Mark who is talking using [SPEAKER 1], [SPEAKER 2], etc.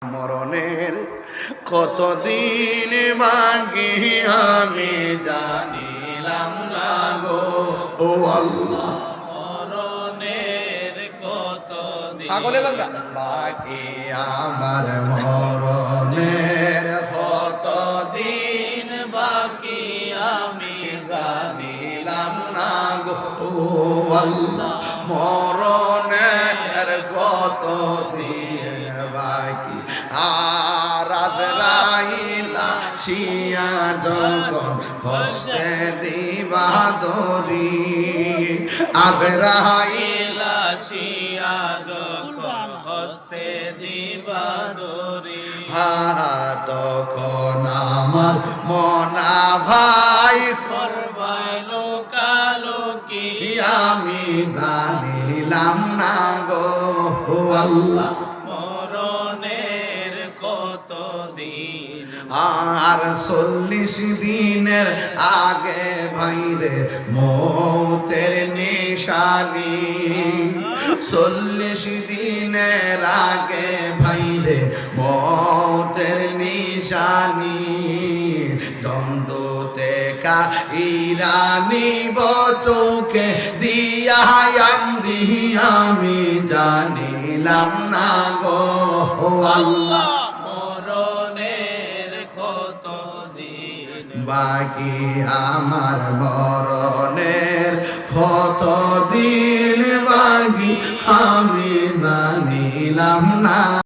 [SPEAKER 1] মরণের কতদিন বাকি আমি জানিলাম না গো ও আল্লাহ।
[SPEAKER 2] মরণের কতদিন
[SPEAKER 1] বাকি আমার মরণের কতদিন
[SPEAKER 2] বাকি আমি
[SPEAKER 1] জানিলাম না গো ও আল্লাহ। মরণের কতদিন বাকি আর আজরাইল আসিয়া যখন হস্তে দিবা দরি আজরাইল
[SPEAKER 2] আসিয়া যখন হস্তে দিবা দরি
[SPEAKER 1] তখন আমার মনা ভাই
[SPEAKER 2] করবাই লোকালোকি
[SPEAKER 1] আমি জানিলাম না গো আল্লাহ।
[SPEAKER 2] মরণের কতদিন
[SPEAKER 1] আর 40 দিনের আগে ভাইরে মৌতের নিশানি 40 দিনের আগে ভাইরে মৌতের নিশানি দ্বন্দ্বতে ইরানি চোখে দিয়া আমি জানিলাম না গো আল্লাহ।
[SPEAKER 2] মরণের কতদিন
[SPEAKER 1] বাকি আমার মরণের কতদিন বাকি আমি জানিলাম না।